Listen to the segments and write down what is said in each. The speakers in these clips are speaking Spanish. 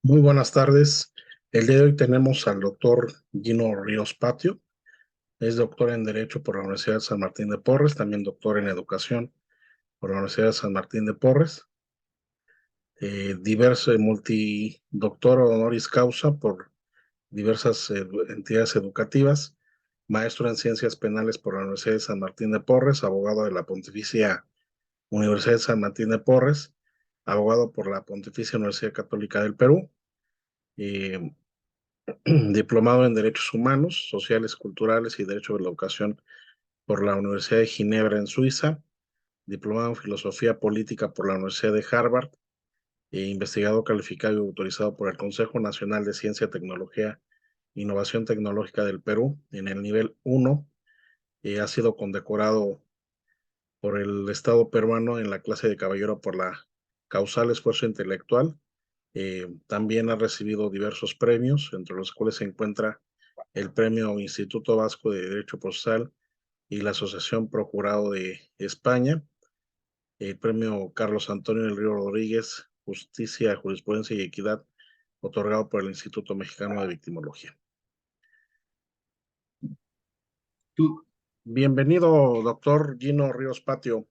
Muy buenas tardes. El día de hoy tenemos al doctor Gino Ríos Patio. Es doctor en Derecho por la Universidad de San Martín de Porres, también doctor en Educación por la Universidad de San Martín de Porres, diverso multidoctor honoris causa por diversas entidades educativas, maestro en Ciencias Penales por la Universidad de San Martín de Porres, abogado de la Pontificia Universidad de San Martín de Porres, abogado por la Pontificia Universidad Católica del Perú. eh, Diplomado en Derechos Humanos, Sociales, Culturales y Derecho de la Educación por la Universidad de Ginebra en Suiza, diplomado en Filosofía Política por la Universidad de Harvard, investigador calificado y autorizado por el Consejo Nacional de Ciencia, Tecnología e Innovación Tecnológica del Perú en el nivel 1. Ha sido condecorado por el Estado peruano en la clase de caballero por la causal esfuerzo intelectual. También ha recibido diversos premios, entre los cuales se encuentra el Premio Instituto Vasco de Derecho Procesal y la Asociación Procurado de España, el Premio Carlos Antonio del Río Rodríguez, Justicia, Jurisprudencia y Equidad, otorgado por el Instituto Mexicano de Victimología. Bienvenido, doctor Gino Ríos Patio,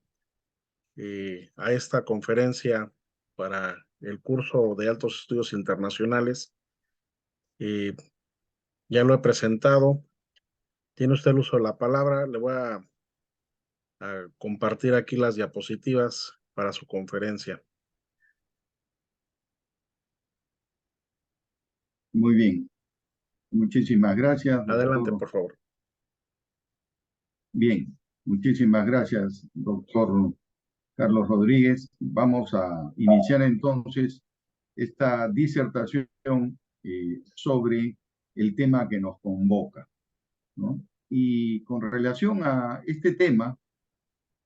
a esta conferencia para el curso de Altos Estudios Internacionales. Ya lo he presentado. Tiene usted el uso de la palabra. Le voy a compartir aquí las diapositivas para su conferencia. Muy bien. Muchísimas gracias, Adelante, doctor. por favor. Bien, muchísimas gracias, doctor Carlos Rodríguez. Vamos a iniciar entonces esta disertación sobre el tema que nos convoca, ¿no? Y con relación a este tema,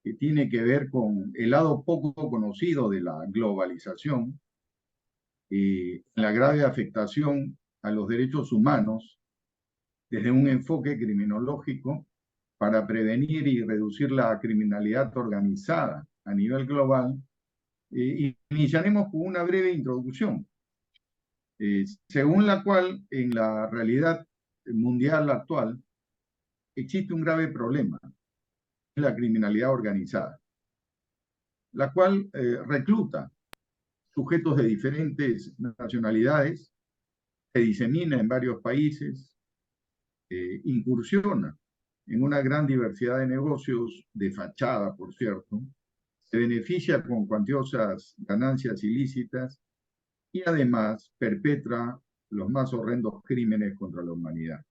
que tiene que ver con el lado poco conocido de la globalización, la grave afectación a los derechos humanos desde un enfoque criminológico para prevenir y reducir la criminalidad organizada a nivel global, iniciaremos con una breve introducción, según la cual en la realidad mundial actual existe un grave problema, la criminalidad organizada, la cual recluta sujetos de diferentes nacionalidades, se disemina en varios países, incursiona en una gran diversidad de negocios de fachada, por cierto, se beneficia con cuantiosas ganancias ilícitas y además perpetra los más horrendos crímenes contra la humanidad.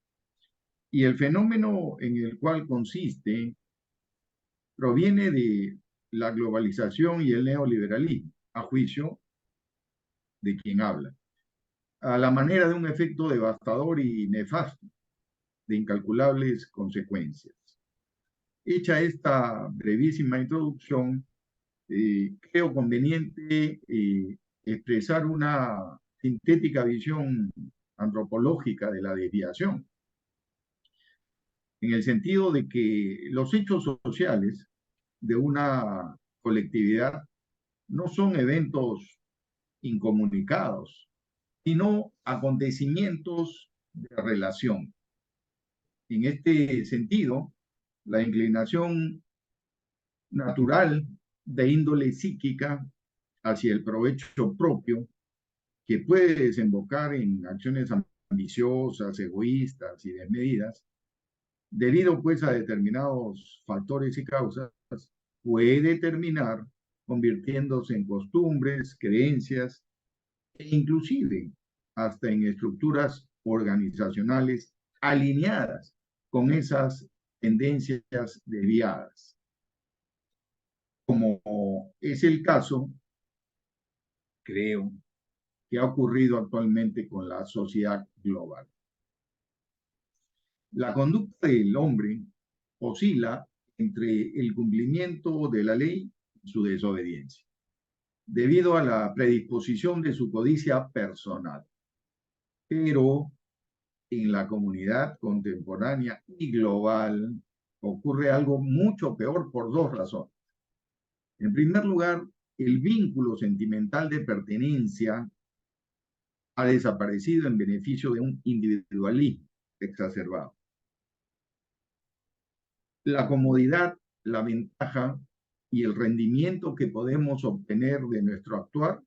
Y el fenómeno en el cual consiste proviene de la globalización y el neoliberalismo, a juicio de quien habla, a la manera de un efecto devastador y nefasto de incalculables consecuencias. Hecha esta brevísima introducción, creo conveniente expresar una sintética visión antropológica de la desviación, en el sentido de que los hechos sociales de una colectividad no son eventos incomunicados, sino acontecimientos de relación. En este sentido, la inclinación natural de índole psíquica hacia el provecho propio, que puede desembocar en acciones ambiciosas, egoístas y desmedidas, debido pues a determinados factores y causas, puede terminar convirtiéndose en costumbres, creencias e inclusive hasta en estructuras organizacionales alineadas con esas tendencias desviadas, como es el caso, creo, que ha ocurrido actualmente con la sociedad global. La conducta del hombre oscila entre el cumplimiento de la ley y su desobediencia, debido a la predisposición de su codicia personal. Pero en la comunidad contemporánea y global ocurre algo mucho peor por dos razones. En primer lugar, el vínculo sentimental de pertenencia ha desaparecido en beneficio de un individualismo exacerbado. La comodidad, la ventaja y el rendimiento que podemos obtener de nuestro actuar,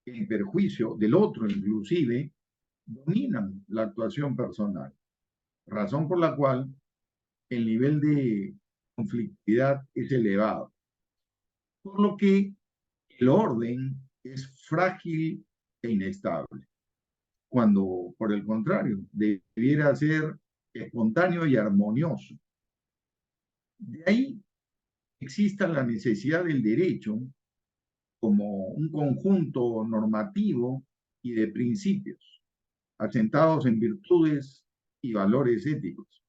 en perjuicio del otro inclusive, dominan la actuación personal, razón por la cual el nivel de conflictividad es elevado, por lo que el orden es frágil e inestable, cuando por el contrario debiera ser espontáneo y armonioso. De ahí exista la necesidad del derecho como un conjunto normativo y de principios asentados en virtudes y valores éticos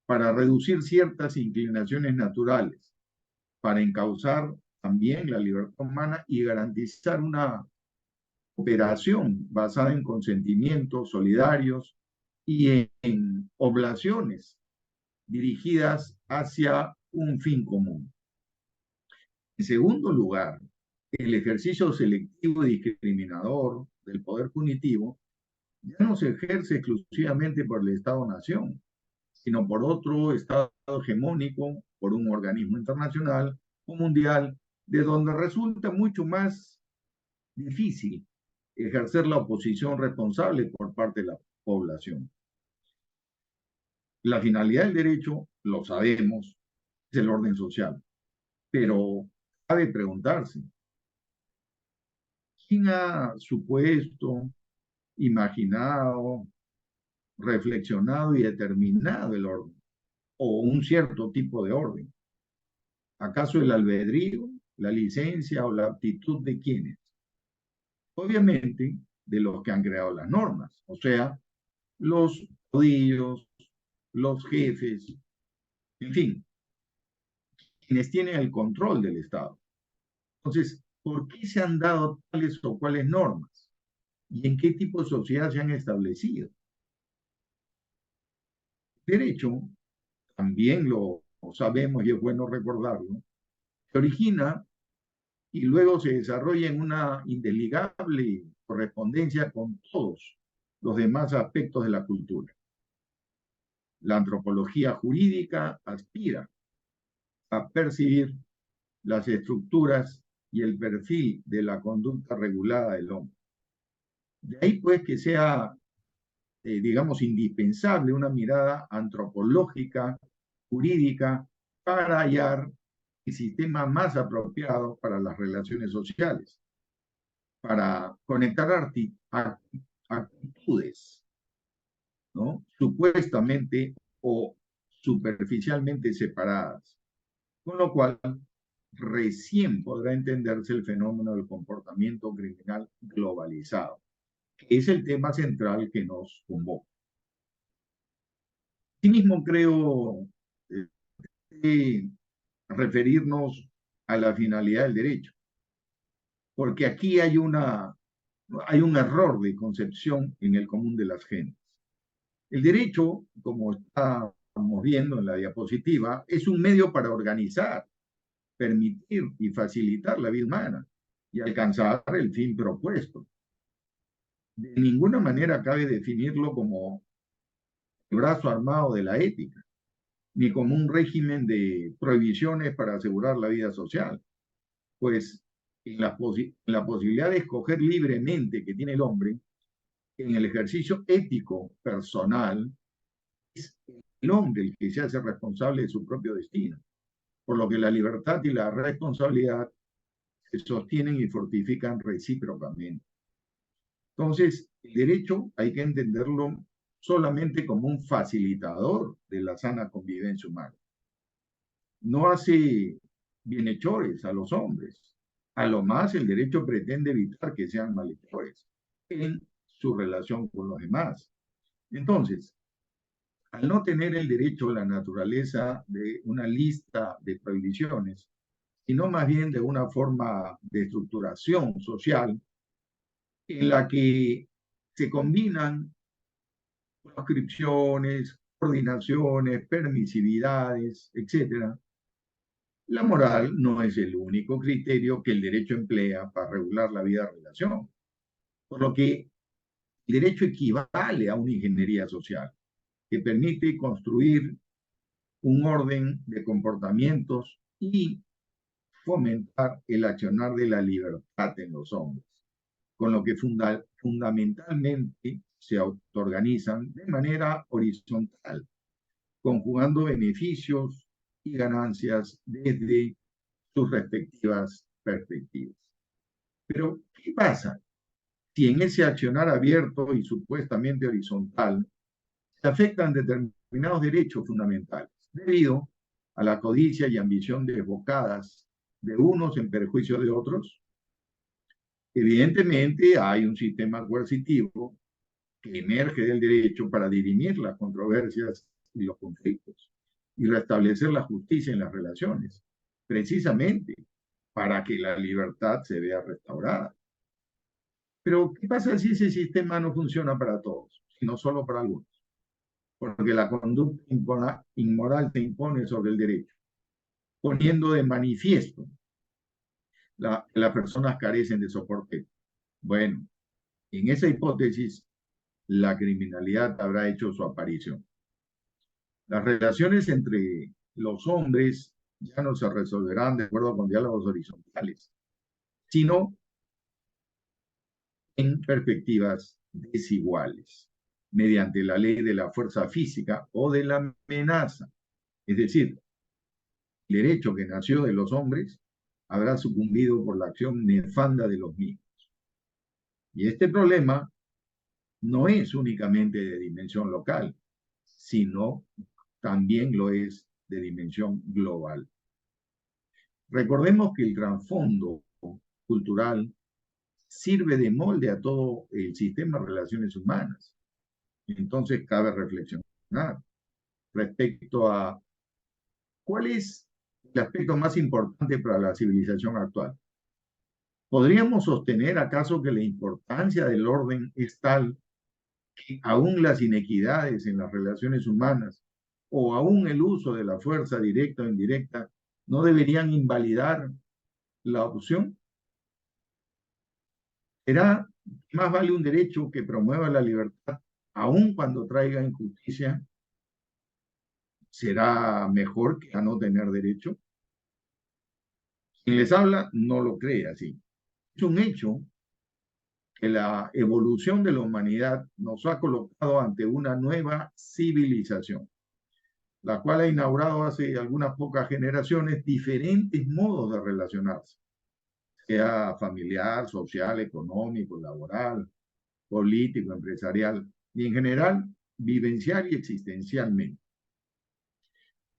para reducir ciertas inclinaciones naturales, para encauzar también la libertad humana y garantizar una cooperación basada en consentimientos solidarios y en oblaciones dirigidas hacia un fin común. En segundo lugar, el ejercicio selectivo y discriminador del poder punitivo ya no se ejerce exclusivamente por el Estado-Nación, sino por otro Estado hegemónico, por un organismo internacional o mundial, de donde resulta mucho más difícil ejercer la oposición responsable por parte de la población. La finalidad del derecho, lo sabemos, es el orden social, pero cabe preguntarse, ¿quién ha supuesto, imaginado, reflexionado y determinado el orden, o un cierto tipo de orden? ¿Acaso el albedrío, la licencia o la aptitud de quiénes? Obviamente, de los que han creado las normas, o sea, los caudillos, los jefes, en fin, quienes tienen el control del Estado. Entonces, ¿por qué se han dado tales o cuales normas? ¿Y en qué tipo de sociedad se han establecido? Derecho, también lo sabemos y es bueno recordarlo, se origina y luego se desarrolla en una indeligable correspondencia con todos los demás aspectos de la cultura. La antropología jurídica aspira a percibir las estructuras y el perfil de la conducta regulada del hombre. De ahí pues que sea, digamos, indispensable una mirada antropológica, jurídica, para hallar el sistema más apropiado para las relaciones sociales, para conectar actitudes, ¿no? Supuestamente o superficialmente separadas, con lo cual recién podrá entenderse el fenómeno del comportamiento criminal globalizado, que es el tema central que nos convoca. Asimismo, creo referirnos a la finalidad del derecho, porque aquí hay un error de concepción en el común de las gentes. El derecho, como estamos viendo en la diapositiva, es un medio para organizar, permitir y facilitar la vida humana y alcanzar el fin propuesto. De ninguna manera cabe definirlo como el brazo armado de la ética, ni como un régimen de prohibiciones para asegurar la vida social, pues en la posibilidad de escoger libremente que tiene el hombre, en el ejercicio ético personal, es el hombre el que se hace responsable de su propio destino, por lo que la libertad y la responsabilidad se sostienen y fortifican recíprocamente. Entonces, el derecho hay que entenderlo solamente como un facilitador de la sana convivencia humana. No hace bienhechores a los hombres. A lo más, el derecho pretende evitar que sean malhechores en su relación con los demás. Entonces, al no tener el derecho la naturaleza de una lista de prohibiciones, sino más bien de una forma de estructuración social en la que se combinan proscripciones, coordinaciones, permisividades, etc. La moral no es el único criterio que el derecho emplea para regular la vida de relación, por lo que El derecho equivale a una ingeniería social que permite construir un orden de comportamientos y fomentar el accionar de la libertad en los hombres, con lo que fundamentalmente se autoorganizan de manera horizontal, conjugando beneficios y ganancias desde sus respectivas perspectivas. Pero, ¿qué pasa si en ese accionar abierto y supuestamente horizontal se afectan determinados derechos fundamentales debido a la codicia y ambición desbocadas de unos en perjuicio de otros? Evidentemente hay un sistema coercitivo que emerge del derecho para dirimir las controversias y los conflictos y restablecer la justicia en las relaciones, precisamente para que la libertad se vea restaurada. Pero, ¿qué pasa si ese sistema no funciona para todos, sino solo para algunos? Porque la conducta inmoral se impone sobre el derecho, poniendo de manifiesto que las personas carecen de soporte. Bueno, en esa hipótesis, la criminalidad habrá hecho su aparición. Las relaciones entre los hombres ya no se resolverán de acuerdo con diálogos horizontales, sino en perspectivas desiguales, mediante la ley de la fuerza física o de la amenaza. Es decir, el derecho que nació de los hombres habrá sucumbido por la acción nefanda de los mismos. Y este problema no es únicamente de dimensión local, sino también lo es de dimensión global. Recordemos que el trasfondo cultural sirve de molde a todo el sistema de relaciones humanas. Entonces cabe reflexionar respecto a cuál es el aspecto más importante para la civilización actual. ¿Podríamos sostener acaso que la importancia del orden es tal que aún las inequidades en las relaciones humanas o aún el uso de la fuerza directa o indirecta no deberían invalidar la opción? ¿Será que más vale un derecho que promueva la libertad aun cuando traiga injusticia? ¿Será mejor que a no tener derecho? Quien les habla no lo cree así. Es un hecho que la evolución de la humanidad nos ha colocado ante una nueva civilización, la cual ha inaugurado hace algunas pocas generaciones diferentes modos de relacionarse, sea familiar, social, económico, laboral, político, empresarial y en general vivencial y existencialmente,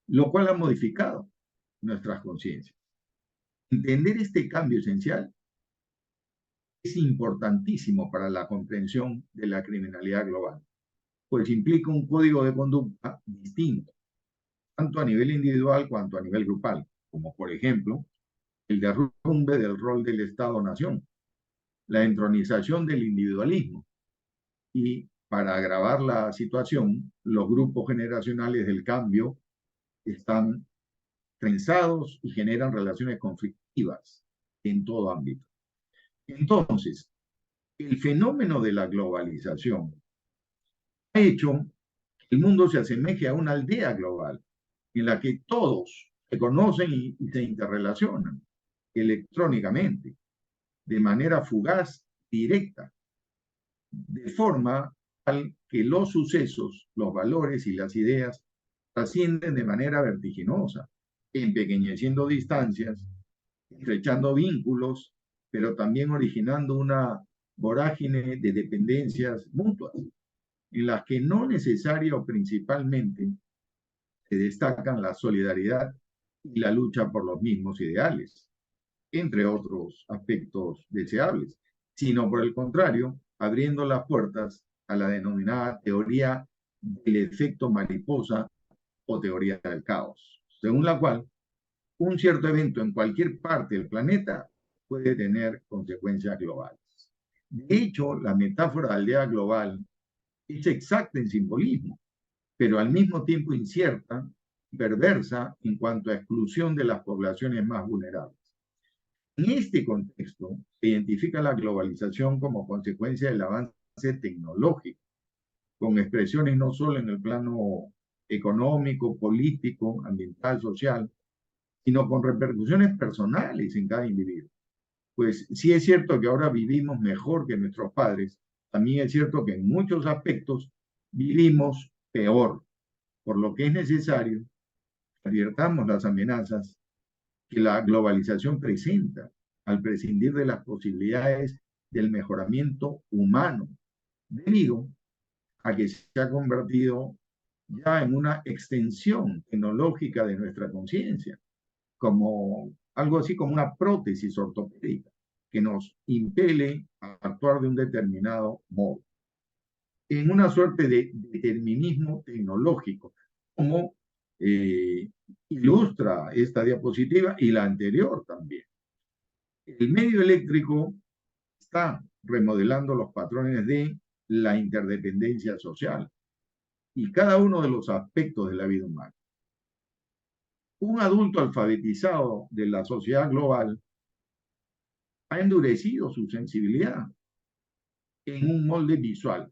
lo cual ha modificado nuestras conciencias. Entender este cambio esencial es importantísimo para la comprensión de la criminalidad global, pues implica un código de conducta distinto, tanto a nivel individual cuanto a nivel grupal, como por ejemplo el derrumbe del rol del Estado-Nación, la entronización del individualismo y, para agravar la situación, los grupos generacionales del cambio están trenzados y generan relaciones conflictivas en todo ámbito. Entonces, el fenómeno de la globalización ha hecho que el mundo se asemeje a una aldea global en la que todos se conocen y se interrelacionan electrónicamente, de manera fugaz, directa, de forma tal que los sucesos, los valores y las ideas trascienden de manera vertiginosa, empequeñeciendo distancias, estrechando vínculos, pero también originando una vorágine de dependencias mutuas, en las que no necesaria o principalmente se destacan la solidaridad y la lucha por los mismos ideales, entre otros aspectos deseables, sino por el contrario, abriendo las puertas a la denominada teoría del efecto mariposa o teoría del caos, según la cual un cierto evento en cualquier parte del planeta puede tener consecuencias globales. De hecho, la metáfora de aldea global es exacta en simbolismo, pero al mismo tiempo incierta y perversa en cuanto a exclusión de las poblaciones más vulnerables. En este contexto, se identifica la globalización como consecuencia del avance tecnológico, con expresiones no solo en el plano económico, político, ambiental, social, sino con repercusiones personales en cada individuo. Pues sí es cierto que ahora vivimos mejor que nuestros padres, también es cierto que en muchos aspectos vivimos peor, por lo que es necesario que advirtamos las amenazas que la globalización presenta al prescindir de las posibilidades del mejoramiento humano, debido a que se ha convertido ya en una extensión tecnológica de nuestra conciencia, como algo así como una prótesis ortopédica que nos impele a actuar de un determinado modo, en una suerte de determinismo tecnológico, como ilustra esta diapositiva y la anterior también. El medio eléctrico está remodelando los patrones de la interdependencia social y cada uno de los aspectos de la vida humana. Un adulto alfabetizado de la sociedad global ha endurecido su sensibilidad en un molde visual.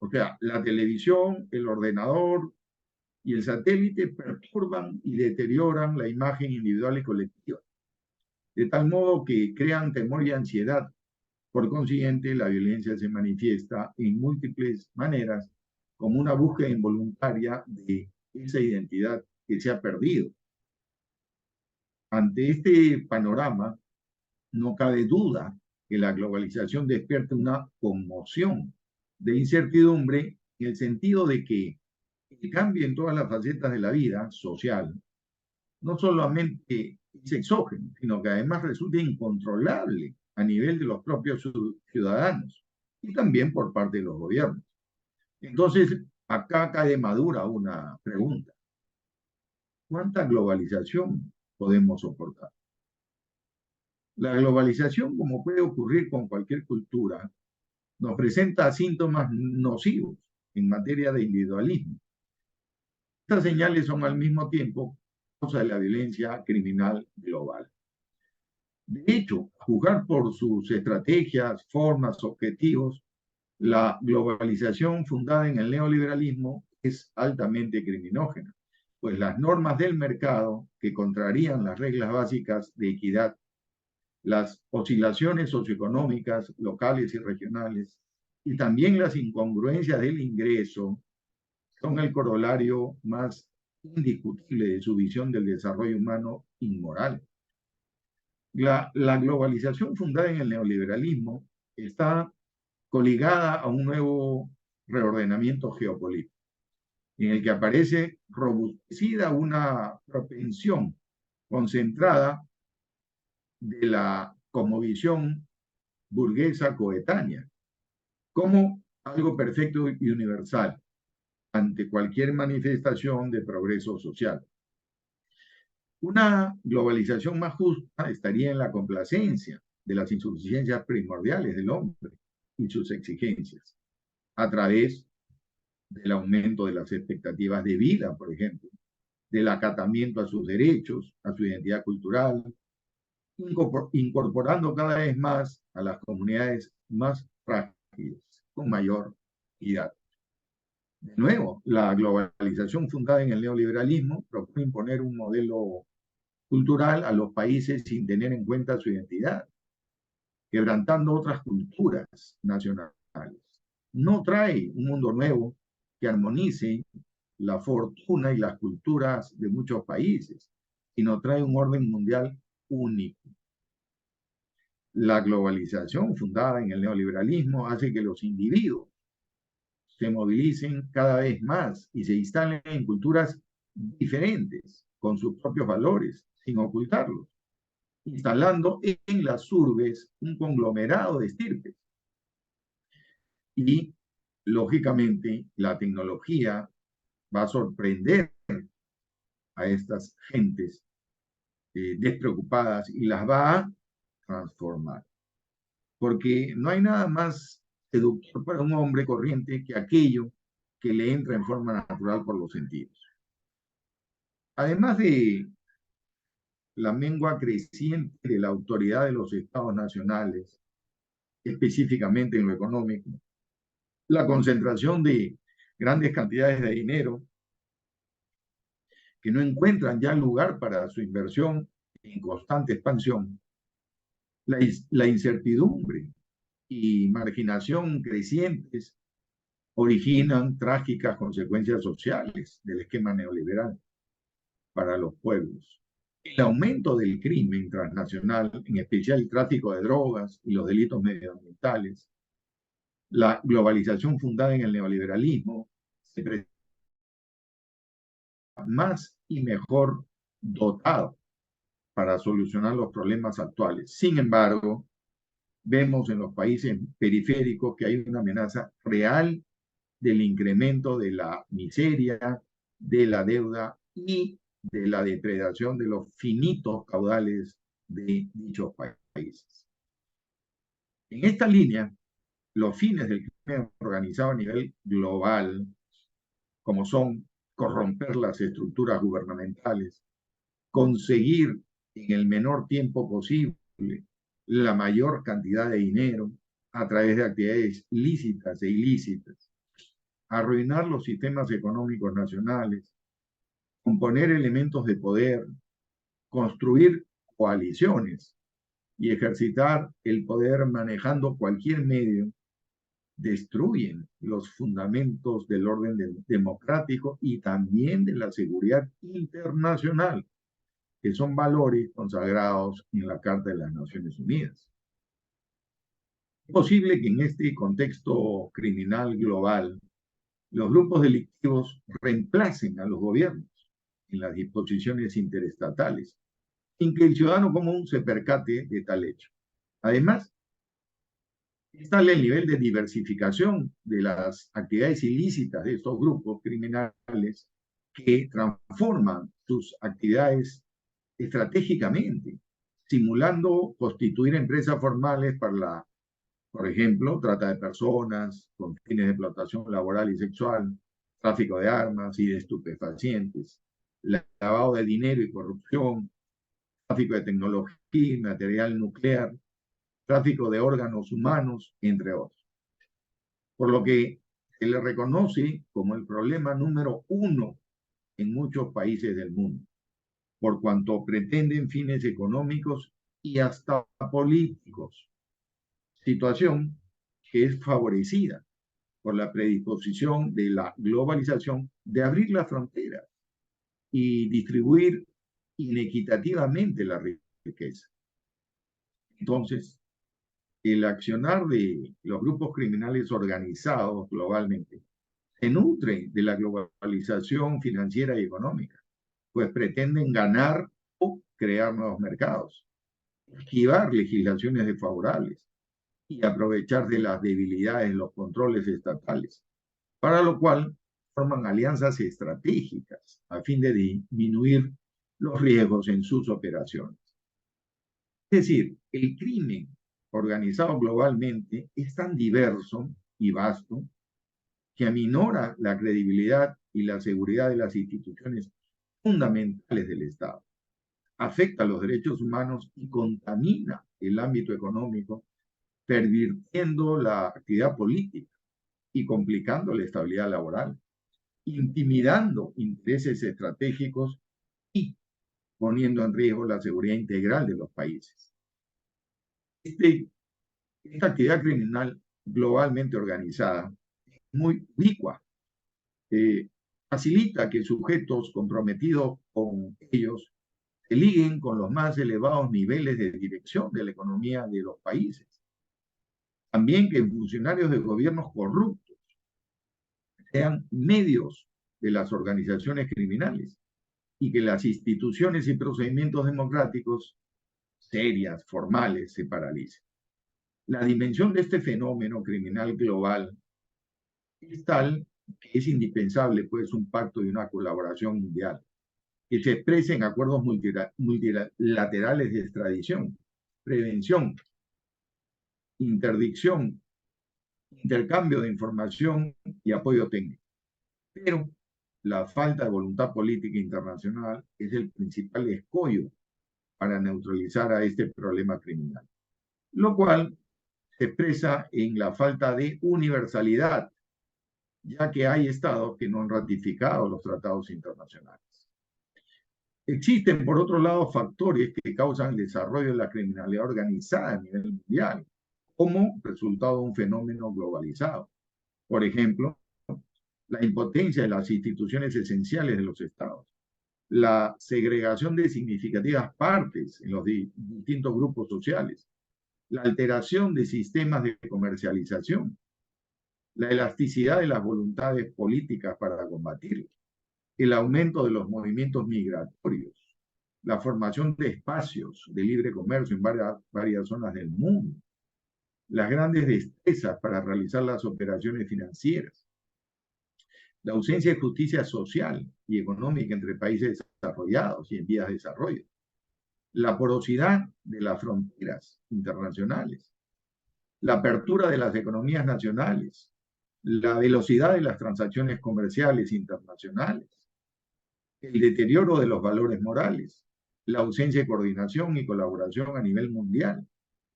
O sea, la televisión, el ordenador y el satélite perturban y deterioran la imagen individual y colectiva, de tal modo que crean temor y ansiedad. Por consiguiente, la violencia se manifiesta en múltiples maneras como una búsqueda involuntaria de esa identidad que se ha perdido. Ante este panorama, no cabe duda que la globalización despierta una conmoción de incertidumbre en el sentido de que el cambio en todas las facetas de la vida social no solamente es exógeno, sino que además resulta incontrolable a nivel de los propios ciudadanos y también por parte de los gobiernos. Entonces, acá cae madura una pregunta. ¿Cuánta globalización podemos soportar? La globalización, como puede ocurrir con cualquier cultura, nos presenta síntomas nocivos en materia de individualismo. Estas señales son al mismo tiempo causa de la violencia criminal global. De hecho, a juzgar por sus estrategias, formas, objetivos, la globalización fundada en el neoliberalismo es altamente criminógena, pues las normas del mercado que contrarían las reglas básicas de equidad, las oscilaciones socioeconómicas locales y regionales, y también las incongruencias del ingreso, son el corolario más indiscutible de su visión del desarrollo humano inmoral. La globalización fundada en el neoliberalismo está coligada a un nuevo reordenamiento geopolítico, en el que aparece robustecida una propensión concentrada de la cosmovisión burguesa coetánea, como algo perfecto y universal ante cualquier manifestación de progreso social. Una globalización más justa estaría en la complacencia de las insuficiencias primordiales del hombre y sus exigencias, a través del aumento de las expectativas de vida, por ejemplo, del acatamiento a sus derechos, a su identidad cultural, incorporando cada vez más a las comunidades más frágiles, con mayor equidad. De nuevo, la globalización fundada en el neoliberalismo propone imponer un modelo cultural a los países sin tener en cuenta su identidad, quebrantando otras culturas nacionales. No trae un mundo nuevo que armonice la fortuna y las culturas de muchos países, sino trae un orden mundial único. La globalización fundada en el neoliberalismo hace que los individuos se movilicen cada vez más y se instalen en culturas diferentes, con sus propios valores, sin ocultarlos, instalando en las urbes un conglomerado de estirpes. Y, lógicamente, la tecnología va a sorprender a estas gentes despreocupadas y las va a transformar. Porque no hay nada más seductor para un hombre corriente que aquello que le entra en forma natural por los sentidos. Además de la mengua creciente de la autoridad de los estados nacionales, específicamente en lo económico, la concentración de grandes cantidades de dinero que no encuentran ya lugar para su inversión en constante expansión, la incertidumbre y marginación crecientes originan trágicas consecuencias sociales del esquema neoliberal para los pueblos. El aumento del crimen transnacional, en especial el tráfico de drogas y los delitos medioambientales, la globalización fundada en el neoliberalismo, se presenta más y mejor dotado para solucionar los problemas actuales. Sin embargo, vemos en los países periféricos que hay una amenaza real del incremento de la miseria, de la deuda y de la depredación de los finitos caudales de dichos países. En esta línea, los fines del crimen organizado a nivel global, como son corromper las estructuras gubernamentales, conseguir en el menor tiempo posible la mayor cantidad de dinero a través de actividades lícitas e ilícitas, arruinar los sistemas económicos nacionales, componer elementos de poder, construir coaliciones y ejercitar el poder manejando cualquier medio, destruyen los fundamentos del orden democrático y también de la seguridad internacional, que son valores consagrados en la Carta de las Naciones Unidas. Es posible que en este contexto criminal global, los grupos delictivos reemplacen a los gobiernos en las disposiciones interestatales, sin que el ciudadano común se percate de tal hecho. Además, es tal el nivel de diversificación de las actividades ilícitas de estos grupos criminales que transforman sus actividades estratégicamente, simulando constituir empresas formales para la, por ejemplo, trata de personas con fines de explotación laboral y sexual, tráfico de armas y de estupefacientes, lavado de dinero y corrupción, tráfico de tecnología y material nuclear, tráfico de órganos humanos, entre otros. Por lo que se le reconoce como el problema número uno en muchos países del mundo, por cuanto pretenden fines económicos y hasta políticos, situación que es favorecida por la predisposición de la globalización de abrir las fronteras y distribuir inequitativamente la riqueza. Entonces, el accionar de los grupos criminales organizados globalmente se nutre de la globalización financiera y económica, pues pretenden ganar o crear nuevos mercados, esquivar legislaciones desfavorables y aprovechar de las debilidades de los controles estatales, para lo cual forman alianzas estratégicas a fin de disminuir los riesgos en sus operaciones. Es decir, el crimen organizado globalmente es tan diverso y vasto que aminora la credibilidad y la seguridad de las instituciones fundamentales del Estado, afecta los derechos humanos y contamina el ámbito económico, pervirtiendo la actividad política y complicando la estabilidad laboral, intimidando intereses estratégicos y poniendo en riesgo la seguridad integral de los países. Esta actividad criminal globalmente organizada es muy ubicua, facilita que sujetos comprometidos con ellos se liguen con los más elevados niveles de dirección de la economía de los países. También que funcionarios de gobiernos corruptos sean medios de las organizaciones criminales y que las instituciones y procedimientos democráticos serias, formales, se paralicen. La dimensión de este fenómeno criminal global es tal que es indispensable, pues, un pacto y una colaboración mundial que se exprese en acuerdos multilaterales de extradición, prevención, interdicción, intercambio de información y apoyo técnico. Pero la falta de voluntad política internacional es el principal escollo para neutralizar a este problema criminal, lo cual se expresa en la falta de universalidad ya que hay estados que no han ratificado los tratados internacionales. Existen, por otro lado, factores que causan el desarrollo de la criminalidad organizada a nivel mundial, como resultado de un fenómeno globalizado. Por ejemplo, la impotencia de las instituciones esenciales de los estados, la segregación de significativas partes en los distintos grupos sociales, la alteración de sistemas de comercialización, la elasticidad de las voluntades políticas para combatirlo, el aumento de los movimientos migratorios, la formación de espacios de libre comercio en varias zonas del mundo, las grandes destrezas para realizar las operaciones financieras, la ausencia de justicia social y económica entre países desarrollados y en vías de desarrollo, la porosidad de las fronteras internacionales, la apertura de las economías nacionales, la velocidad de las transacciones comerciales internacionales, el deterioro de los valores morales, la ausencia de coordinación y colaboración a nivel mundial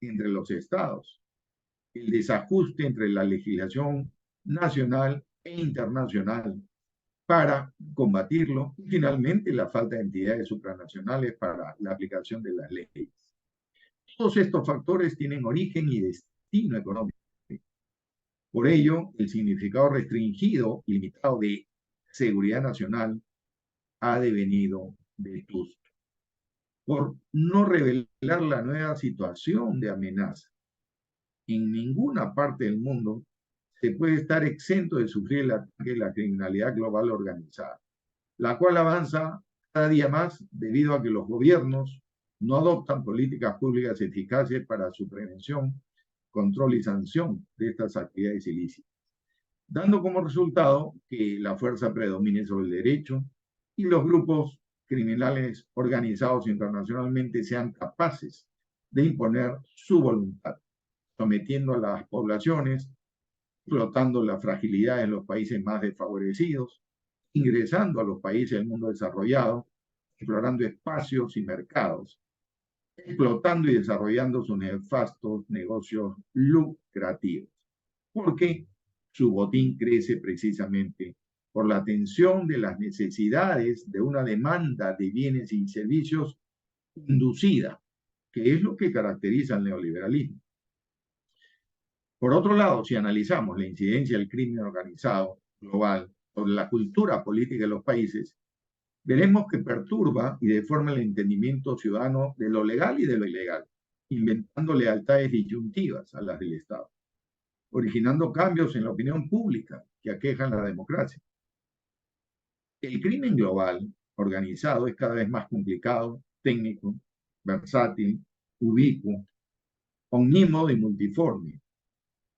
entre los estados, el desajuste entre la legislación nacional e internacional para combatirlo y finalmente la falta de entidades supranacionales para la aplicación de las leyes. Todos estos factores tienen origen y destino económico. Por ello, el significado restringido y limitado de seguridad nacional ha devenido vetusto. Por no revelar la nueva situación de amenaza, en ninguna parte del mundo se puede estar exento de sufrir el ataque de la criminalidad global organizada, la cual avanza cada día más debido a que los gobiernos no adoptan políticas públicas eficaces para su prevención, control y sanción de estas actividades ilícitas, dando como resultado que la fuerza predomine sobre el derecho y los grupos criminales organizados internacionalmente sean capaces de imponer su voluntad, sometiendo a las poblaciones, explotando la fragilidad en los países más desfavorecidos, ingresando a los países del mundo desarrollado, explorando espacios y mercados, explotando y desarrollando sus nefastos negocios lucrativos, porque su botín crece precisamente por la atención de las necesidades de una demanda de bienes y servicios inducida, que es lo que caracteriza al neoliberalismo. Por otro lado, si analizamos la incidencia del crimen organizado global sobre la cultura política de los países, veremos que perturba y deforma el entendimiento ciudadano de lo legal y de lo ilegal, inventando lealtades disyuntivas a las del Estado, originando cambios en la opinión pública que aquejan la democracia. El crimen global organizado es cada vez más complicado, técnico, versátil, ubicuo, omnímodo y multiforme.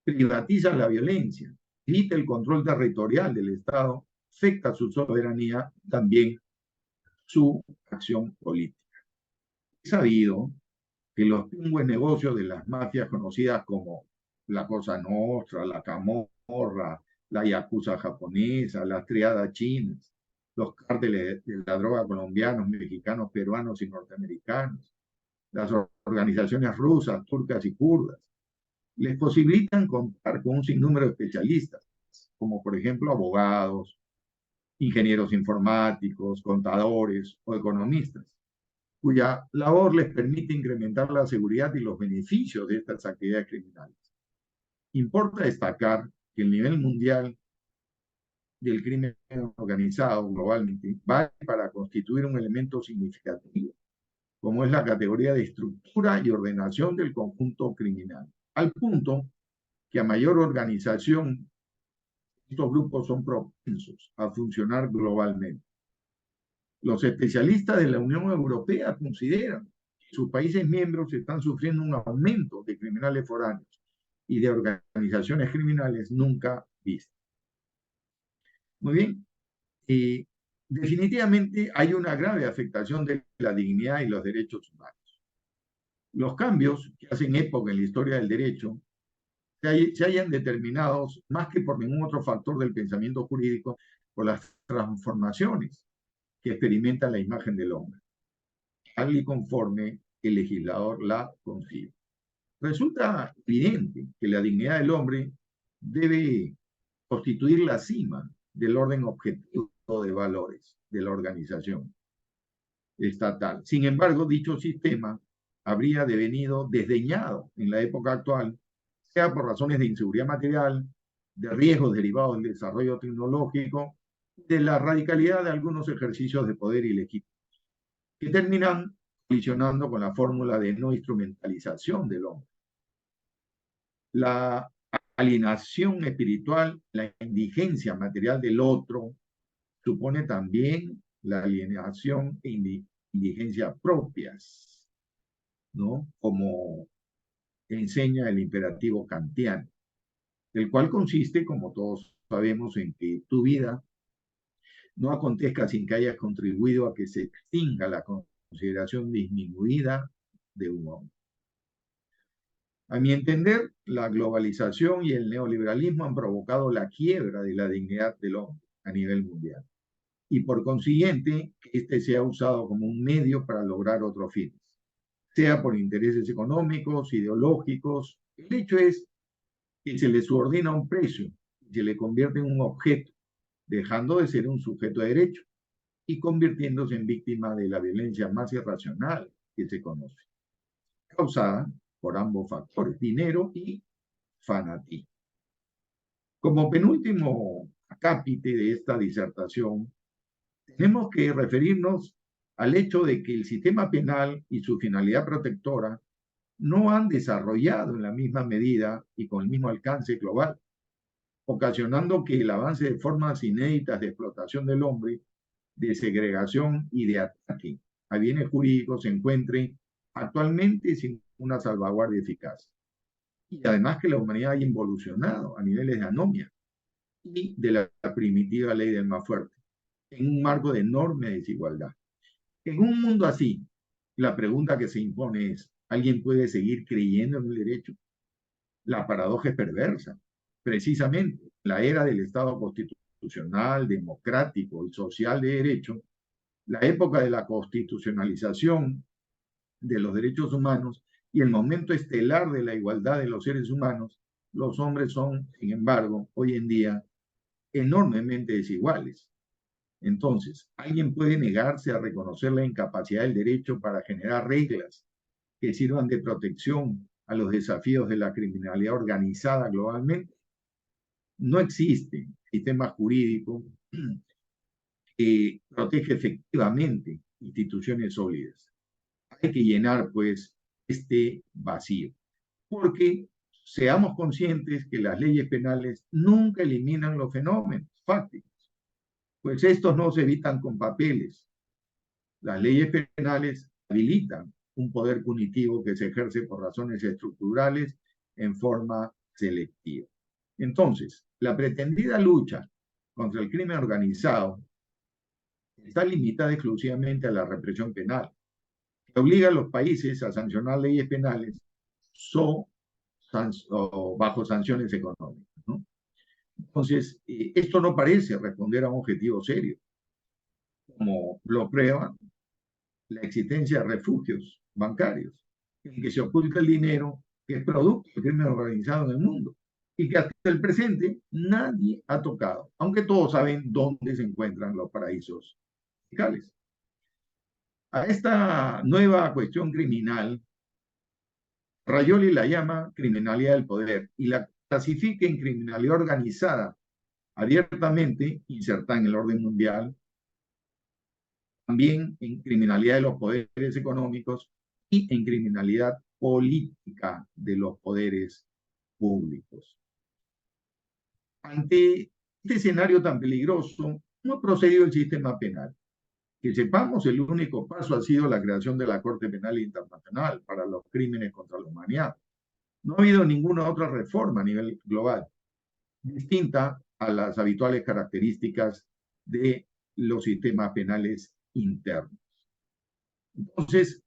Privatiza la violencia, quita el control territorial del Estado, afecta su soberanía, también su acción política. Es sabido que los pingües negocios de las mafias conocidas como la Cosa Nostra, la Camorra, la Yakuza japonesa, las triadas chinas, los cárteles de la droga colombianos, mexicanos, peruanos y norteamericanos, las organizaciones rusas, turcas y kurdas, les posibilitan contar con un sinnúmero de especialistas, como por ejemplo abogados, ingenieros informáticos, contadores o economistas, cuya labor les permite incrementar la seguridad y los beneficios de estas actividades criminales. Importa destacar que el nivel mundial del crimen organizado globalmente va para constituir un elemento significativo, como es la categoría de estructura y ordenación del conjunto criminal, al punto que a mayor organización estos grupos son propensos a funcionar globalmente. Los especialistas de la Unión Europea consideran que sus países miembros están sufriendo un aumento de criminales foráneos y de organizaciones criminales nunca vistas. Muy bien. Definitivamente hay una grave afectación de la dignidad y los derechos humanos. Los cambios que hacen época en la historia del derecho se hayan determinados más que por ningún otro factor del pensamiento jurídico, por las transformaciones que experimenta la imagen del hombre, tal y conforme el legislador la concibe. Resulta evidente que la dignidad del hombre debe constituir la cima del orden objetivo de valores de la organización estatal. Sin embargo, dicho sistema habría devenido desdeñado en la época actual, sea por razones de inseguridad material, de riesgos derivados del desarrollo tecnológico, de la radicalidad de algunos ejercicios de poder ilegítimos, que terminan colisionando con la fórmula de no instrumentalización del hombre. La alienación espiritual, la indigencia material del otro, supone también la alienación e indigencia propias, ¿no? Como enseña el imperativo kantiano, el cual consiste, como todos sabemos, en que tu vida no acontezca sin que hayas contribuido a que se extinga la consideración disminuida de un hombre. A mi entender, la globalización y el neoliberalismo han provocado la quiebra de la dignidad del hombre a nivel mundial. Y por consiguiente, que este sea usado como un medio para lograr otros fines, sea por intereses económicos, ideológicos. El hecho es que se le subordina un precio, se le convierte en un objeto, dejando de ser un sujeto de derecho y convirtiéndose en víctima de la violencia más irracional que se conoce, causada por ambos factores, dinero y fanatismo. Como penúltimo acápite de esta disertación, tenemos que referirnos al hecho de que el sistema penal y su finalidad protectora no han desarrollado en la misma medida y con el mismo alcance global, ocasionando que el avance de formas inéditas de explotación del hombre, de segregación y de ataque a bienes jurídicos se encuentre actualmente sin una salvaguardia eficaz. Y además que la humanidad haya involucionado a niveles de anomia y de la primitiva ley del más fuerte, en un marco de enorme desigualdad. En un mundo así, la pregunta que se impone es, ¿alguien puede seguir creyendo en el derecho? La paradoja es perversa. Precisamente, la era del Estado constitucional, democrático y social de derecho, la época de la constitucionalización de los derechos humanos y el momento estelar de la igualdad de los seres humanos, los hombres son, sin embargo, hoy en día enormemente desiguales. Entonces, ¿alguien puede negarse a reconocer la incapacidad del derecho para generar reglas que sirvan de protección a los desafíos de la criminalidad organizada globalmente? No existe sistema jurídico que protege efectivamente instituciones sólidas. Hay que llenar, pues, este vacío, porque seamos conscientes que las leyes penales nunca eliminan los fenómenos fácticos, pues estos no se evitan con papeles. Las leyes penales habilitan un poder punitivo que se ejerce por razones estructurales en forma selectiva. Entonces, la pretendida lucha contra el crimen organizado está limitada exclusivamente a la represión penal, que obliga a los países a sancionar leyes penales o bajo sanciones económicas, ¿no? Entonces, esto no parece responder a un objetivo serio, como lo prueba la existencia de refugios bancarios en que se oculta el dinero que es producto del crimen organizado en el mundo y que hasta el presente nadie ha tocado, aunque todos saben dónde se encuentran los paraísos fiscales. A esta nueva cuestión criminal, Rayoli la llama criminalidad del poder y la clasifica en criminalidad organizada, abiertamente insertada en el orden mundial, también en criminalidad de los poderes económicos y en criminalidad política de los poderes públicos. Ante este escenario tan peligroso, no ha procedido el sistema penal. Que sepamos, el único paso ha sido la creación de la Corte Penal Internacional para los crímenes contra la humanidad. No ha habido ninguna otra reforma a nivel global, distinta a las habituales características de los sistemas penales internos. Entonces,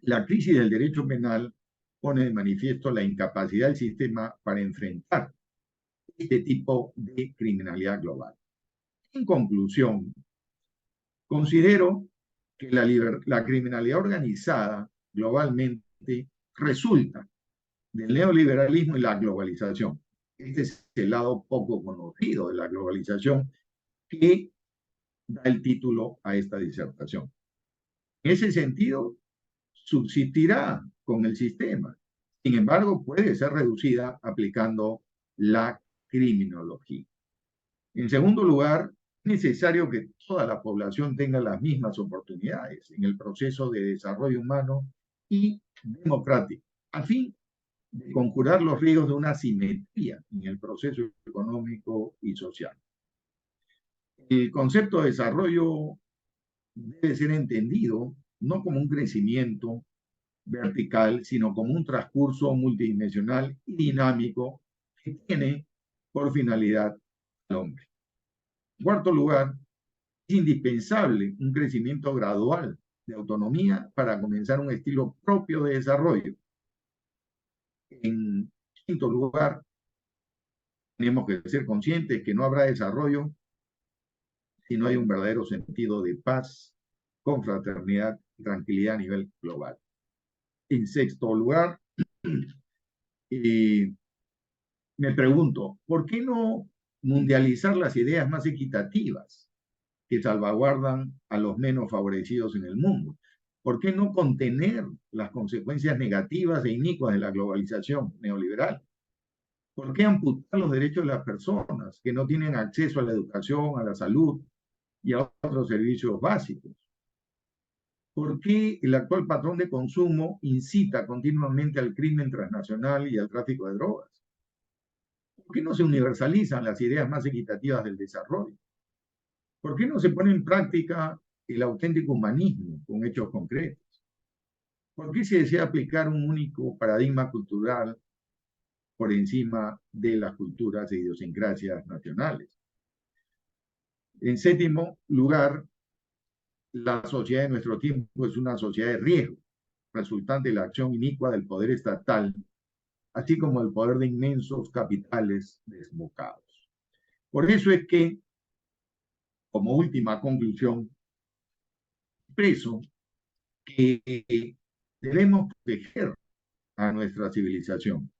la crisis del derecho penal pone de manifiesto la incapacidad del sistema para enfrentar este tipo de criminalidad global. En conclusión, considero que la criminalidad organizada globalmente resulta del neoliberalismo y la globalización. Este es el lado poco conocido de la globalización que da el título a esta disertación. En ese sentido, subsistirá con el sistema. Sin embargo, puede ser reducida aplicando la criminología. En segundo lugar, es necesario que toda la población tenga las mismas oportunidades en el proceso de desarrollo humano y democrático, a fin de conjurar los riesgos de una asimetría en el proceso económico y social. El concepto de desarrollo debe ser entendido no como un crecimiento vertical, sino como un transcurso multidimensional y dinámico que tiene por finalidad al hombre. En cuarto lugar, es indispensable un crecimiento gradual de autonomía para comenzar un estilo propio de desarrollo. En quinto lugar, tenemos que ser conscientes que no habrá desarrollo si no hay un verdadero sentido de paz, confraternidad y tranquilidad a nivel global. En sexto lugar, me pregunto, ¿por qué no mundializar las ideas más equitativas que salvaguardan a los menos favorecidos en el mundo? ¿Por qué no contener las consecuencias negativas e inicuas de la globalización neoliberal? ¿Por qué amputar los derechos de las personas que no tienen acceso a la educación, a la salud y a otros servicios básicos? ¿Por qué el actual patrón de consumo incita continuamente al crimen transnacional y al tráfico de drogas? ¿Por qué no se universalizan las ideas más equitativas del desarrollo? ¿Por qué no se pone en práctica el auténtico humanismo con hechos concretos? ¿Por qué se desea aplicar un único paradigma cultural por encima de las culturas e idiosincrasias nacionales? En séptimo lugar, la sociedad de nuestro tiempo es una sociedad de riesgo, resultante de la acción inicua del poder estatal, así como el poder de inmensos capitales desbocados. Por eso es que, como última conclusión, expreso que debemos proteger a nuestra civilización,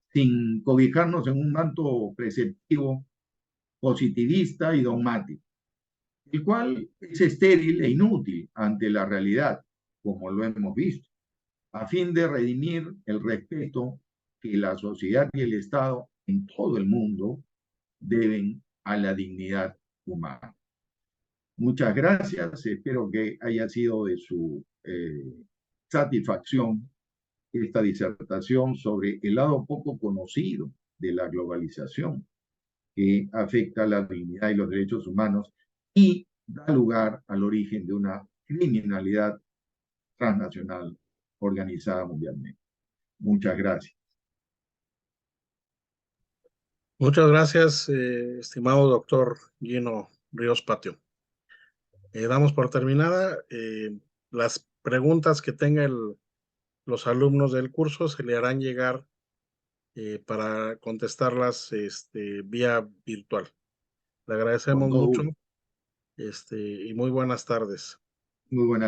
sin cobijarnos en un manto preceptivo, positivista y dogmático, el cual es estéril e inútil ante la realidad, como lo hemos visto, a fin de redimir el respeto que la sociedad y el Estado en todo el mundo deben a la dignidad humana. Muchas gracias, espero que haya sido de su satisfacción esta disertación sobre el lado poco conocido de la globalización que afecta la dignidad y los derechos humanos y da lugar al origen de una criminalidad transnacional organizada mundialmente. Muchas gracias. Muchas gracias, estimado doctor Gino Ríos Patio. Damos por terminada. Las preguntas que tengan los alumnos del curso se le harán llegar para contestarlas vía virtual. Le Con agradecemos todo mucho gusto. y muy buenas tardes. Muy buenas